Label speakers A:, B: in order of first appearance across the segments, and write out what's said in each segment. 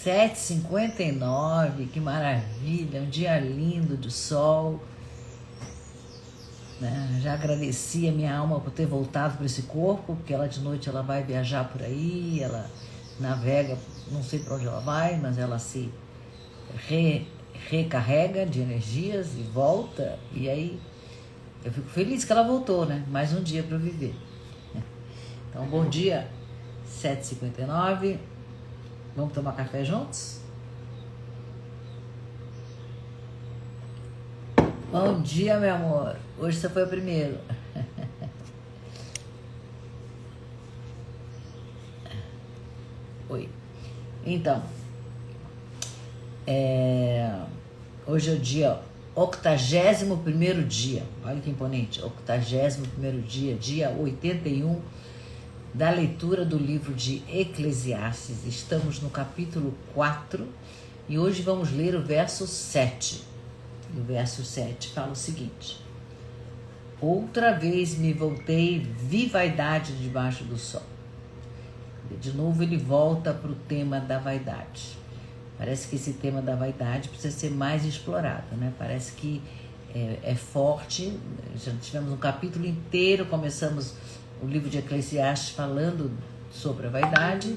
A: 7h59, que maravilha, um dia lindo de sol, né? Já agradeci a minha alma por ter voltado para esse corpo, porque ela de noite ela vai viajar por aí, ela navega, não sei para onde ela vai, mas ela se recarrega de energias e volta, e aí eu fico feliz que ela voltou, né? Mais um dia para viver. Então, bom dia, 7h59. Vamos tomar café juntos? Bom dia, meu amor. Hoje você foi o primeiro. Oi. Então, hoje é o dia 81º dia. Olha que imponente. 81º dia, dia 81 da leitura do livro de Eclesiastes. Estamos no capítulo 4 e hoje vamos ler o verso 7. E o verso 7 fala o seguinte: outra vez me voltei, vi vaidade debaixo do sol. De novo ele volta para o tema da vaidade. Parece que esse tema da vaidade precisa ser mais explorado, né? Parece que é forte. Já tivemos um capítulo inteiro, começamos o livro de Eclesiastes falando sobre a vaidade,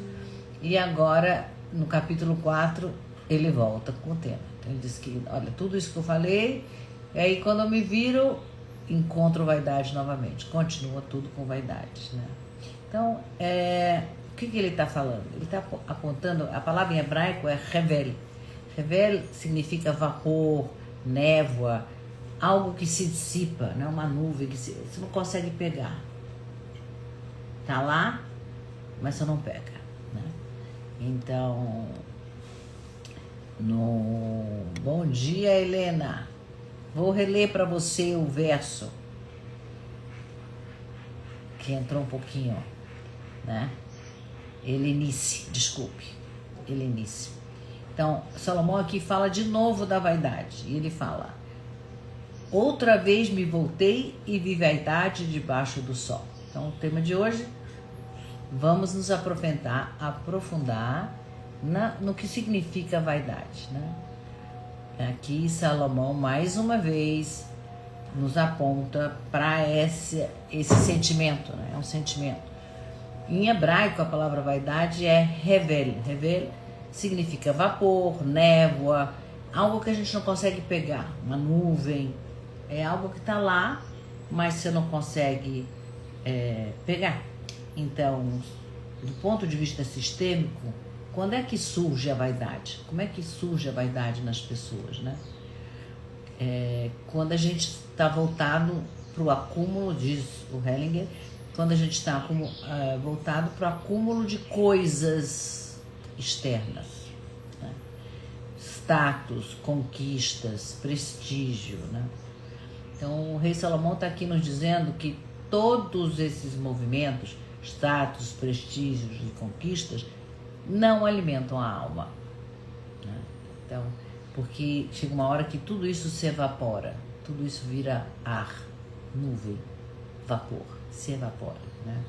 A: e agora no capítulo 4 ele volta com o tema. Então ele diz que, olha, tudo isso que eu falei, e aí quando eu me viro, encontro vaidade novamente. Continua tudo com vaidade, né? Então, o que ele está falando? Ele está apontando, a palavra em hebraico é revel. Revel significa vapor, névoa, algo que se dissipa, né? Uma nuvem que você não consegue pegar. Tá lá, mas você não pega, né? Então, bom dia, Helena. Vou reler para você o verso que entrou um pouquinho, né? Helenice, desculpe. Helenice. Então, Salomão aqui fala de novo da vaidade. E ele fala: outra vez me voltei e vi vaidade debaixo do sol. Então, o tema de hoje, vamos nos aprofundar no que significa vaidade, né? Aqui Salomão, mais uma vez, nos aponta para esse sentimento, né? É um sentimento. Em hebraico, a palavra vaidade é revel. Revel significa vapor, névoa, algo que a gente não consegue pegar, uma nuvem. É algo que está lá, mas você não consegue pegar. Então, do ponto de vista sistêmico, quando é que surge a vaidade? Como é que surge a vaidade nas pessoas, né? Quando a gente está voltado para o acúmulo, diz o Hellinger, quando a gente está voltado para o acúmulo de coisas externas, né? Status, conquistas, prestígio, né? Então, o rei Salomão está aqui nos dizendo que todos esses movimentos, status, prestígios e conquistas, não alimentam a alma, né? Então, porque chega uma hora que tudo isso se evapora, tudo isso vira ar, nuvem, vapor, se evapora, né?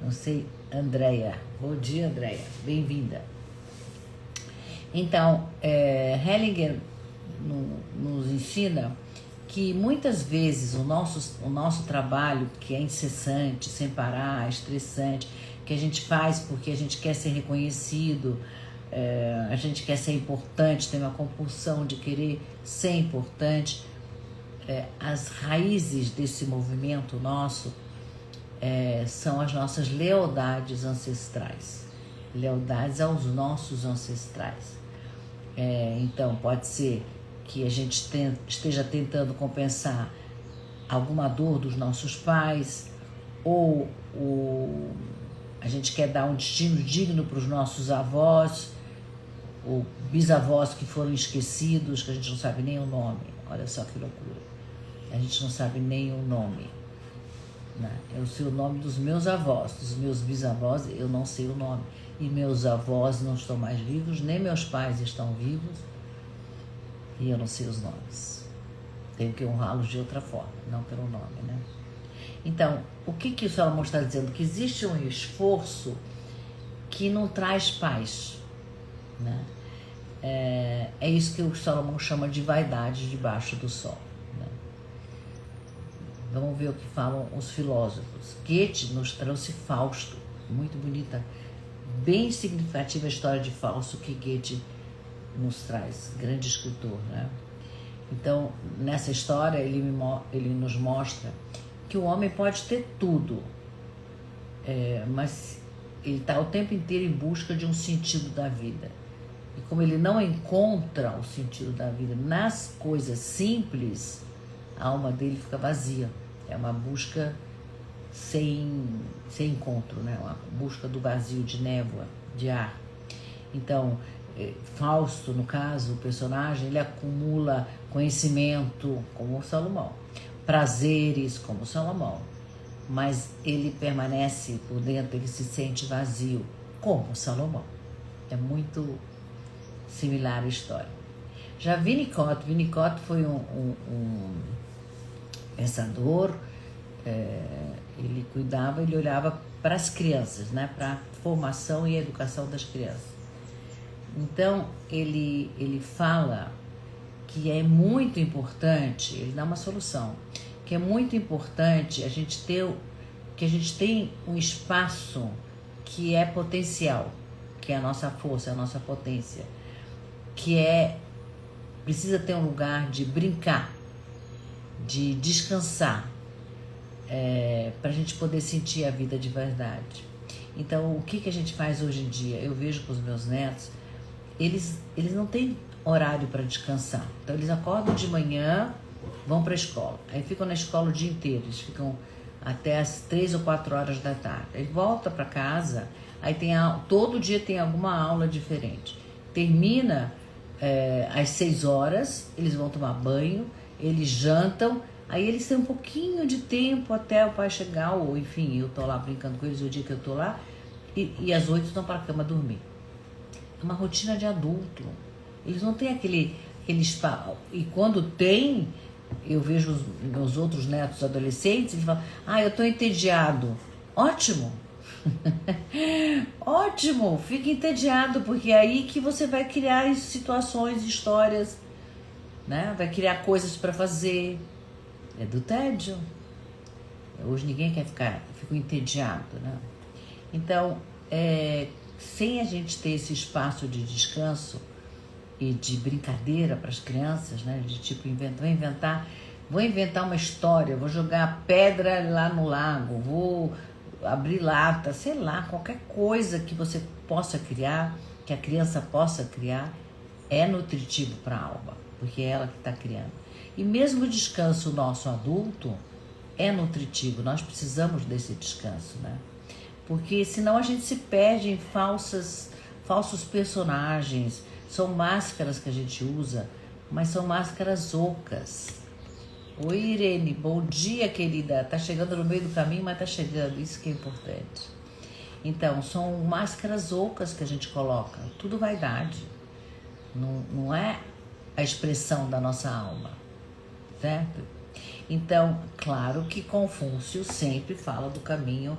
A: Não sei, Andréia. Bom dia, Andréia. Bem-vinda. Então, Hellinger nos ensina que muitas vezes o nosso trabalho, que é incessante, sem parar, estressante, que a gente faz porque a gente quer ser reconhecido, a gente quer ser importante, tem uma compulsão de querer ser importante, as raízes desse movimento nosso são as nossas lealdades ancestrais, lealdades aos nossos ancestrais. Então, pode ser que a gente esteja tentando compensar alguma dor dos nossos pais, ou a gente quer dar um destino digno para os nossos avós, ou bisavós que foram esquecidos, que a gente não sabe nem o nome. Olha só que loucura. A gente não sabe nem o nome, né? Eu sei o nome dos meus avós, dos meus bisavós, eu não sei o nome. E meus avós não estão mais vivos, nem meus pais estão vivos, e eu não sei os nomes. Tenho que honrá-los de outra forma, não pelo nome, né? Então, o que o Salomão está dizendo? Que existe um esforço que não traz paz, né? É isso que o Salomão chama de vaidade debaixo do sol, né? Vamos ver o que falam os filósofos. Goethe nos trouxe Fausto, muito bonita, bem significativa a história de Fausto que Goethe nos traz, grande escritor, né? Então, nessa história, ele nos mostra que o homem pode ter tudo, mas ele está o tempo inteiro em busca de um sentido da vida. E como ele não encontra o sentido da vida nas coisas simples, a alma dele fica vazia. É uma busca sem encontro, né? Uma busca do vazio, de névoa, de ar. Então, Fausto, no caso, o personagem, ele acumula conhecimento, como o Salomão, prazeres, como o Salomão, mas ele permanece por dentro, ele se sente vazio, como o Salomão. É muito similar a história. Já Winnicott foi um pensador, ele cuidava, ele olhava para as crianças, né, para a formação e a educação das crianças. Então, ele fala que é muito importante, ele dá uma solução, que é muito importante a gente tem um espaço que é potencial, que é a nossa força, a nossa potência, que precisa ter um lugar de brincar, de descansar, para a gente poder sentir a vida de verdade. Então, o que a gente faz hoje em dia? Eu vejo com os meus netos, eles não têm horário para descansar. Então, eles acordam de manhã, vão para a escola. Aí ficam na escola o dia inteiro. Eles ficam até as 3 ou 4 horas da tarde. Aí volta para casa, aí todo dia tem alguma aula diferente. Termina às 6 horas, eles vão tomar banho, eles jantam, aí eles têm um pouquinho de tempo até o pai chegar, ou enfim, eu tô lá brincando com eles o dia que eu tô lá, e às 8 estão para a cama dormir. É uma rotina de adulto. Eles não têm aquele espaço. E quando tem, eu vejo os meus outros netos adolescentes, eles falam, eu tô entediado. Ótimo! Ótimo! Fique entediado, porque é aí que você vai criar situações, histórias, né? Vai criar coisas para fazer. É do tédio. Hoje ninguém quer fica entediado, né? Então, sem a gente ter esse espaço de descanso e de brincadeira para as crianças, né? De tipo, vou inventar uma história, vou jogar pedra lá no lago, vou abrir lata, sei lá, qualquer coisa que você possa criar, que a criança possa criar, é nutritivo para a alma, porque é ela que está criando. E mesmo o descanso nosso adulto é nutritivo, nós precisamos desse descanso, né? Porque senão a gente se perde em falsos personagens. São máscaras que a gente usa, mas são máscaras ocas. Oi, Irene, bom dia, querida. Tá chegando no meio do caminho, mas tá chegando, isso que é importante. Então, são máscaras ocas que a gente coloca, tudo vaidade. Não é a expressão da nossa alma, certo? Então, claro que Confúcio sempre fala do caminho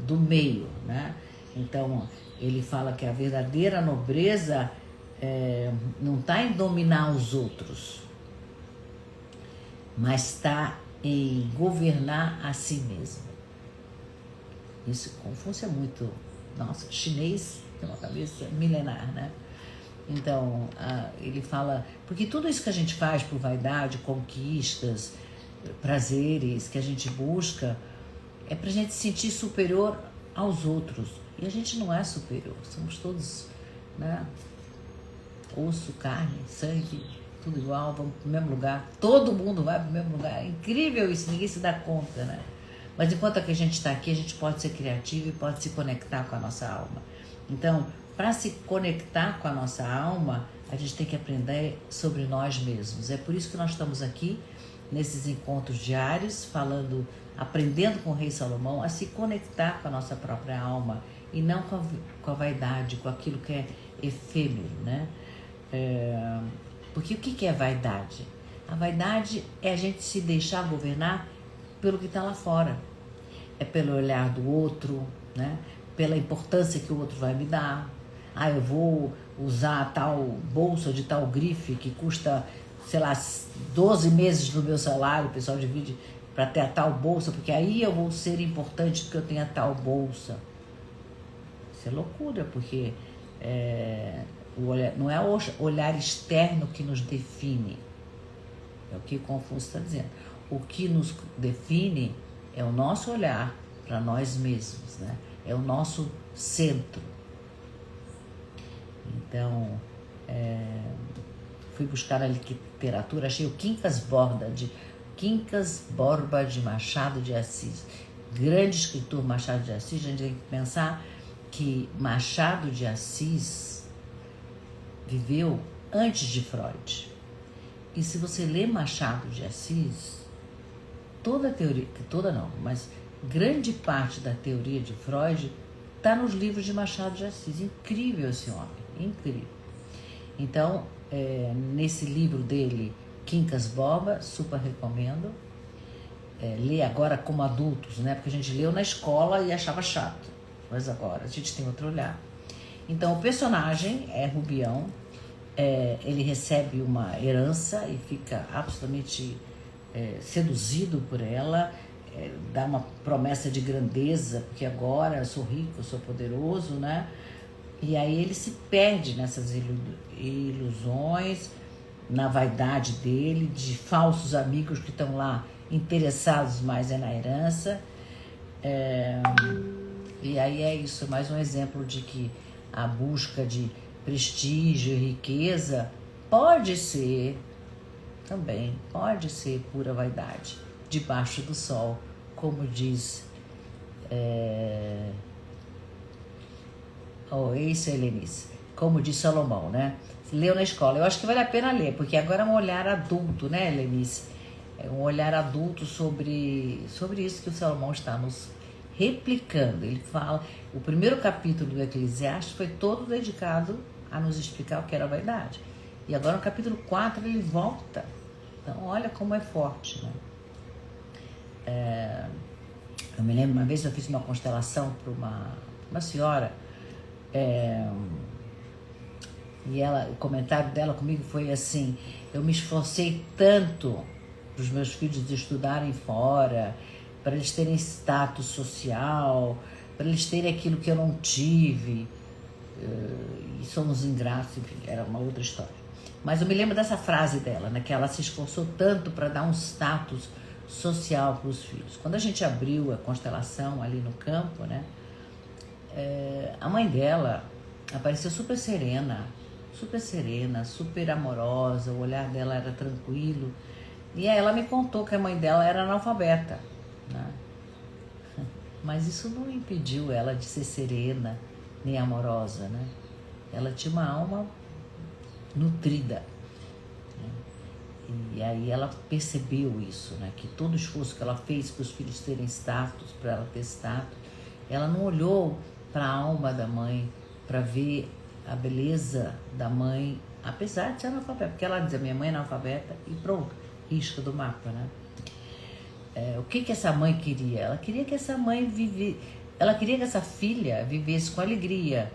A: do meio, né? Então, ele fala que a verdadeira nobreza não está em dominar os outros, mas está em governar a si mesmo. Isso, Confúcio é muito... Nossa, chinês tem uma cabeça milenar, né? Então, ele fala... Porque tudo isso que a gente faz por vaidade, conquistas, prazeres que a gente busca, é pra gente se sentir superior aos outros. E a gente não é superior, somos todos, né? Osso, carne, sangue, tudo igual, vamos pro mesmo lugar. Todo mundo vai pro mesmo lugar. É incrível isso, ninguém se dá conta, né? Mas enquanto que a gente está aqui, a gente pode ser criativo e pode se conectar com a nossa alma. Então, para se conectar com a nossa alma, a gente tem que aprender sobre nós mesmos. É por isso que nós estamos aqui, nesses encontros diários, aprendendo com o Rei Salomão a se conectar com a nossa própria alma e não com a vaidade, com aquilo que é efêmero, né? Porque o que é vaidade? A vaidade é a gente se deixar governar pelo que está lá fora. É pelo olhar do outro, né? Pela importância que o outro vai me dar. Ah, eu vou usar tal bolsa de tal grife que custa, sei lá, 12 meses do meu salário, o pessoal divide para ter a tal bolsa, porque aí eu vou ser importante porque eu tenho a tal bolsa. Isso é loucura, porque não é o olhar externo que nos define. É o que Confúcio está dizendo. O que nos define é o nosso olhar para nós mesmos, né? É o nosso centro. Então, fui buscar a literatura, achei o Quincas Borba de Machado de Assis. Grande escritor Machado de Assis. A gente tem que pensar que Machado de Assis viveu antes de Freud. E se você lê Machado de Assis, toda a teoria, toda não, mas grande parte da teoria de Freud está nos livros de Machado de Assis. Incrível esse homem, incrível. Então, nesse livro dele, Quincas Borba, super recomendo. Ler agora como adultos, né? Porque a gente leu na escola e achava chato, mas agora a gente tem outro olhar. Então, o personagem é Rubião, ele recebe uma herança e fica absolutamente seduzido por ela, dá uma promessa de grandeza, porque agora eu sou rico, eu sou poderoso, né? E aí ele se perde nessas ilusões, na vaidade dele, de falsos amigos que estão lá interessados mais na herança. E aí é isso, mais um exemplo de que a busca de prestígio e riqueza pode ser pura vaidade, debaixo do sol, como diz isso é Helenice, como diz Salomão, né? Leu na escola. Eu acho que vale a pena ler, porque agora é um olhar adulto, né, Helenice? É um olhar adulto sobre isso que o Salomão está nos replicando. Ele fala, o primeiro capítulo do Eclesiastes foi todo dedicado a nos explicar o que era a vaidade. E agora no capítulo 4 ele volta. Então olha como é forte, né? Eu me lembro, uma vez eu fiz uma constelação para uma senhora, e o comentário dela comigo foi assim: eu me esforcei tanto para os meus filhos estudarem fora, para eles terem status social, para eles terem aquilo que eu não tive, e somos ingratos, enfim, era uma outra história. Mas eu me lembro dessa frase dela, né, que ela se esforçou tanto para dar um status social para os filhos. Quando a gente abriu a constelação ali no campo, né, a mãe dela apareceu super serena, super amorosa, o olhar dela era tranquilo. E aí ela me contou que a mãe dela era analfabeta, né? Mas isso não impediu ela de ser serena nem amorosa, né? Ela tinha uma alma nutrida, né? E aí ela percebeu isso, né? Que todo o esforço que ela fez para os filhos terem status, para ela ter status, ela não olhou para a alma da mãe para ver a beleza da mãe, apesar de ser analfabeta, porque ela dizia, minha mãe é analfabeta e pronto, risca do mapa, né? O que essa mãe queria? Ela queria que essa mãe ela queria que essa filha vivesse com alegria,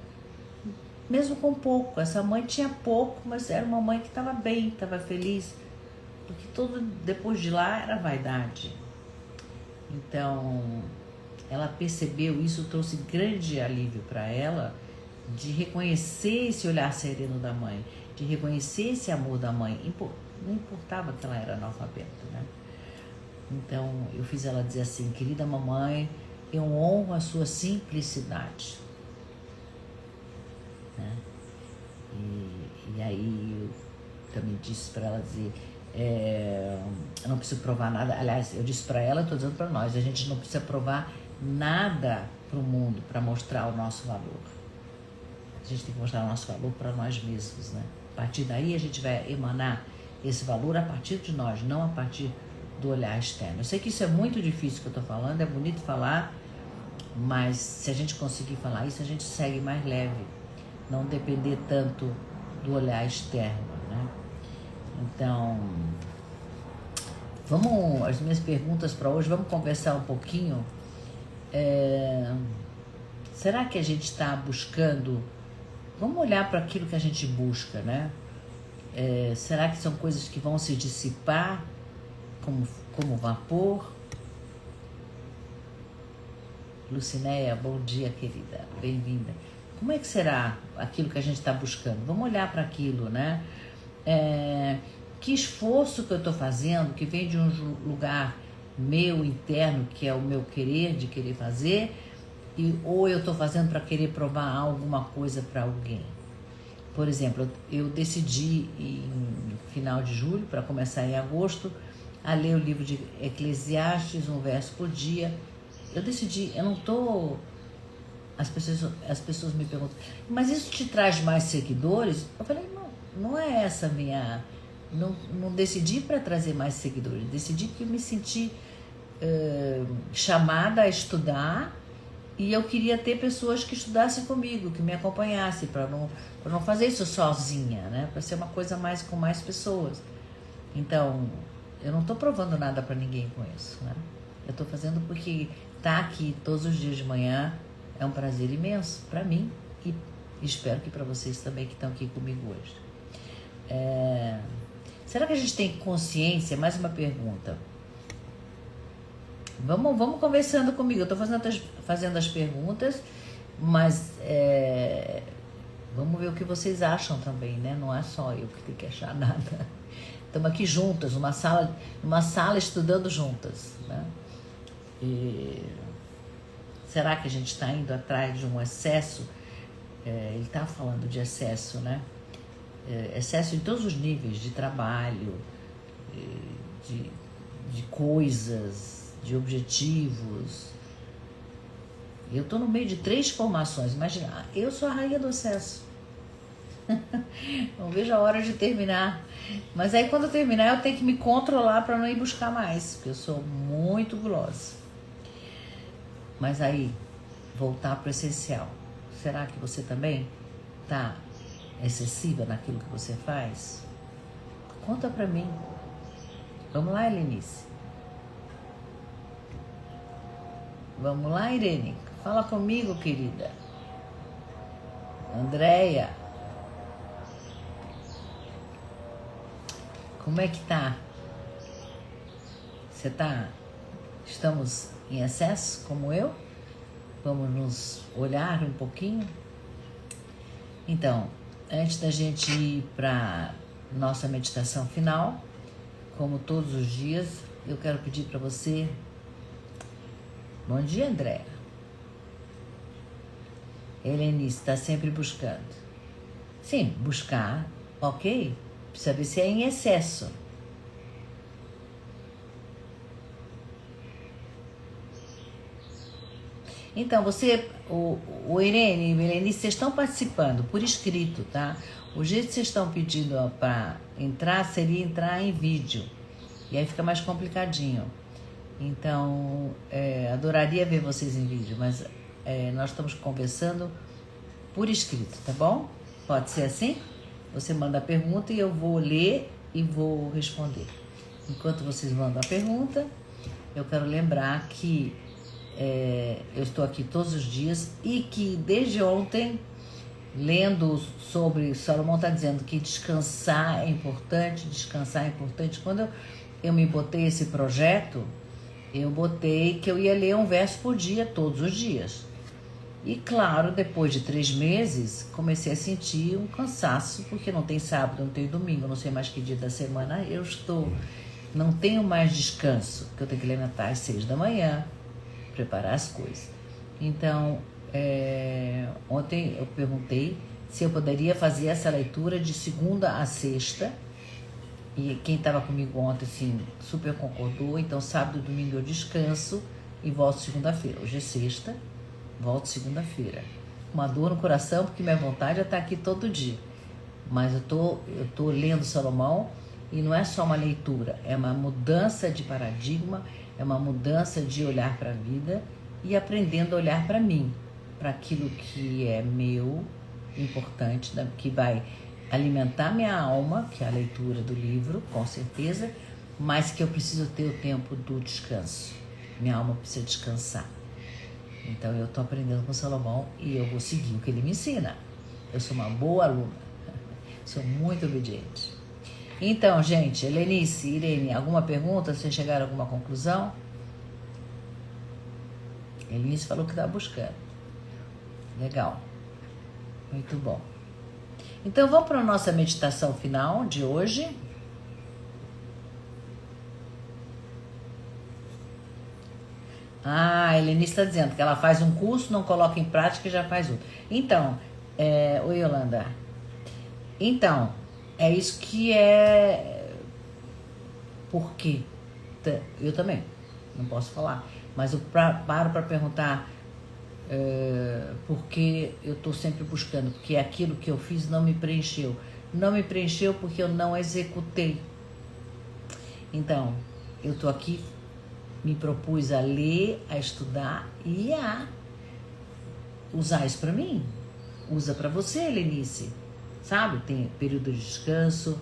A: mesmo com pouco. Essa mãe tinha pouco, mas era uma mãe que estava bem, estava feliz, porque tudo depois de lá era vaidade. Então, ela percebeu isso, trouxe grande alívio para ela, de reconhecer esse olhar sereno da mãe, de reconhecer esse amor da mãe. Não importava que ela era analfabeta, né? Então, eu fiz ela dizer assim: querida mamãe, eu honro a sua simplicidade, né? E aí eu também disse para ela dizer, eu não preciso provar nada. Aliás, eu disse para ela, estou dizendo para nós, a gente não precisa provar nada para o mundo para mostrar o nosso valor. A gente tem que mostrar o nosso valor para nós mesmos, né? A partir daí a gente vai emanar esse valor a partir de nós, não a partir do olhar externo. Eu sei que isso é muito difícil que eu estou falando, é bonito falar, mas se a gente conseguir falar isso, a gente segue mais leve, não depender tanto do olhar externo, né? Então, Vamos, as minhas perguntas para hoje, vamos conversar um pouquinho. Será que a gente está buscando... Vamos olhar para aquilo que a gente busca, né? Será que são coisas que vão se dissipar como vapor? Lucinéia, bom dia, querida. Bem-vinda. Como é que será aquilo que a gente está buscando? Vamos olhar para aquilo, né? Que esforço que eu estou fazendo, que vem de um lugar meu interno, que é o meu querer, de querer fazer, ou eu estou fazendo para querer provar alguma coisa para alguém. Por exemplo, eu decidi em final de julho, para começar em agosto, a ler o livro de Eclesiastes, um verso por dia. Eu decidi, eu não estou... As pessoas me perguntam, mas isso te traz mais seguidores? Eu falei, não é essa a minha... Não decidi para trazer mais seguidores, decidi que me senti chamada a estudar, e eu queria ter pessoas que estudassem comigo, que me acompanhassem, para não fazer isso sozinha, né? Para ser uma coisa mais com mais pessoas. Então, eu não estou provando nada para ninguém com isso, né? Eu estou fazendo porque estar aqui todos os dias de manhã é um prazer imenso para mim, e espero que para vocês também que estão aqui comigo hoje. Será que a gente tem consciência? Mais uma pergunta. Vamos conversando comigo. Eu estou fazendo as perguntas, mas vamos ver o que vocês acham também, né? Não é só eu que tenho que achar nada. Estamos aqui juntas, numa sala estudando juntas, né? Será que a gente está indo atrás de um excesso? Ele está falando de excesso, né? Excesso em todos os níveis, de trabalho, de coisas, de objetivos. Eu estou no meio de 3 formações. Imagina, eu sou a rainha do excesso. Não vejo a hora de terminar. Mas aí quando eu terminar eu tenho que me controlar para não ir buscar mais, porque eu sou muito gulosa. Mas aí, voltar para o essencial. Será que você também está excessiva naquilo que você faz? Conta para mim. Vamos lá, Helenice. Vamos lá, Irene. Fala comigo, querida. Andréia. Como é que tá? Você tá... Estamos em excesso, como eu? Vamos nos olhar um pouquinho? Então, antes da gente ir para nossa meditação final, como todos os dias, eu quero pedir para você... Bom dia, André. Helenice, está sempre buscando. Sim, buscar, ok. Precisa ver se é em excesso. Então, o Irene e o Helenice, vocês estão participando por escrito, tá? O jeito que vocês estão pedindo para entrar seria entrar em vídeo. E aí fica mais complicadinho. Então, adoraria ver vocês em vídeo, mas nós estamos conversando por escrito, tá bom? Pode ser assim? Você manda a pergunta e eu vou ler e vou responder. Enquanto vocês mandam a pergunta, eu quero lembrar que eu estou aqui todos os dias e que desde ontem, lendo sobre... Salomão está dizendo que descansar é importante. Quando eu me botei esse projeto... Eu botei que eu ia ler um verso por dia, todos os dias. E claro, depois de 3 meses, comecei a sentir um cansaço, porque não tem sábado, não tem domingo, não sei mais que dia da semana eu estou. Não tenho mais descanso, porque eu tenho que levantar às 6 da manhã, preparar as coisas. Então, ontem eu perguntei se eu poderia fazer essa leitura de segunda a sexta. E quem estava comigo ontem, assim, super concordou. Então, sábado e domingo eu descanso e volto segunda-feira. Hoje é sexta, volto segunda-feira. Uma dor no coração, porque minha vontade é estar aqui todo dia. Mas eu tô lendo Salomão e não é só uma leitura. É uma mudança de paradigma, é uma mudança de olhar para a vida e aprendendo a olhar para mim, para aquilo que é meu, importante, que vai... alimentar minha alma, que é a leitura do livro, com certeza, mas que eu preciso ter o tempo do descanso. Minha alma precisa descansar. Então eu estou aprendendo com o Salomão e eu vou seguir o que ele me ensina. Eu sou uma boa aluna, sou muito obediente. Então, gente, Helenice, Irene, alguma pergunta? Vocês chegaram a alguma conclusão? Helenice falou que está buscando. Legal. Muito bom. Então vamos para a nossa meditação final de hoje. A Helenice está dizendo que ela faz um curso, não coloca em prática e já faz outro. Então, oi Yolanda. Então, é isso que é... Por quê? Eu também, não posso falar. Mas eu paro para perguntar por que eu estou sempre buscando. Porque aquilo que eu fiz não me preencheu. Não me preencheu porque eu não executei. Então, eu estou aqui, me propus a ler, a estudar e a usar isso para mim. Usa para você, Helenice. Sabe? Tem período de descanso.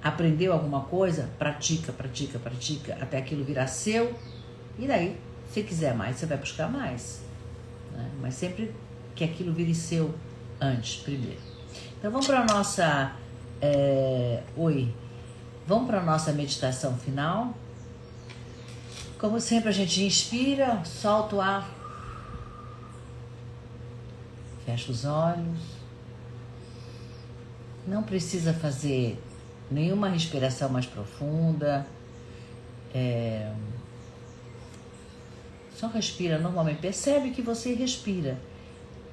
A: Aprendeu alguma coisa? Pratica, pratica, pratica. Até aquilo virar seu. E daí, se quiser mais, você vai buscar mais. Né? Mas sempre que aquilo vire seu antes, primeiro. Então vamos para a nossa... Vamos para a nossa meditação final. Como sempre, a gente inspira, solta o ar. Fecha os olhos. Não precisa fazer nenhuma respiração mais profunda. Só respira normalmente. Percebe que você respira.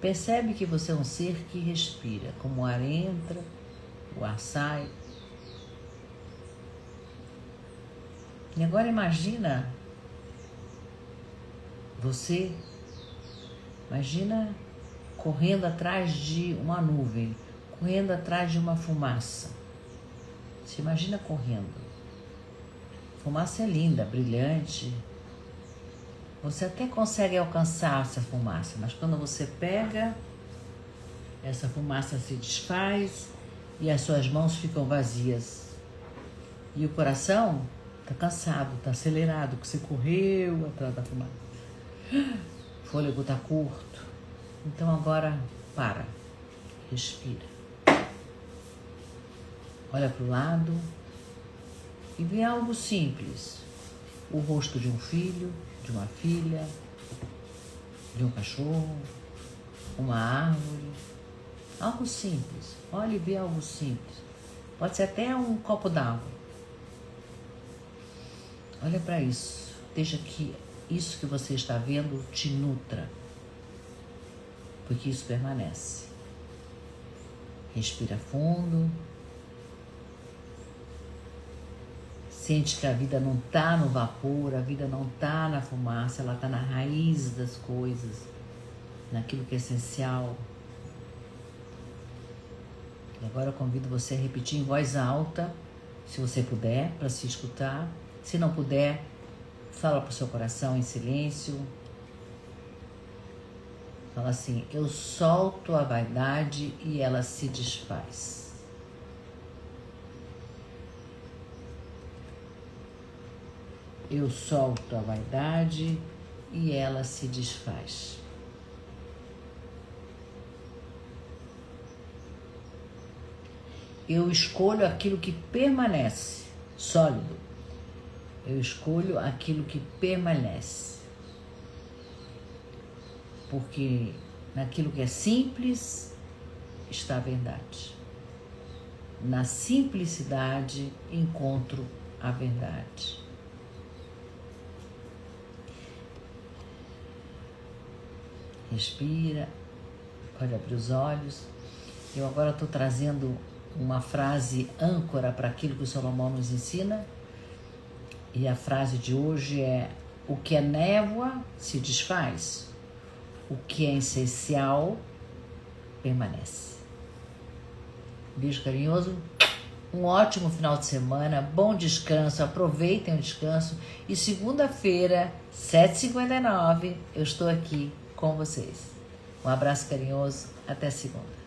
A: Percebe que você é um ser que respira. Como o ar entra, o ar sai. E agora imagina você, imagina correndo atrás de uma nuvem, correndo atrás de uma fumaça. Você imagina correndo. Fumaça é linda, brilhante. Você até consegue alcançar essa fumaça, mas quando você pega, essa fumaça se desfaz e as suas mãos ficam vazias. E o coração está cansado, está acelerado, que você correu atrás da fumaça. O fôlego está curto. Então agora para, respira. Olha para o lado e vê algo simples. O rosto de um filho, de uma filha, de um cachorro, uma árvore. Algo simples. Olha e vê algo simples. Pode ser até um copo d'água. Olha para isso. Deixa que isso que você está vendo te nutra. Porque isso permanece. Respira fundo. Sente que a vida não está no vapor, a vida não está na fumaça, ela está na raiz das coisas, naquilo que é essencial. E agora eu convido você a repetir em voz alta, se você puder, para se escutar. Se não puder, fala para o seu coração em silêncio. Fala assim: eu solto a vaidade e ela se desfaz. Eu solto a vaidade e ela se desfaz. Eu escolho aquilo que permanece, sólido. Eu escolho aquilo que permanece. Porque naquilo que é simples está a verdade. Na simplicidade encontro a verdade. Respira, pode abrir os olhos. Eu agora estou trazendo uma frase âncora para aquilo que o Salomão nos ensina. E a frase de hoje é: o que é névoa se desfaz, o que é essencial permanece. Beijo carinhoso, um ótimo final de semana, bom descanso, aproveitem o descanso. E segunda-feira, 7h59, eu estou aqui com vocês. Um abraço carinhoso, até segunda.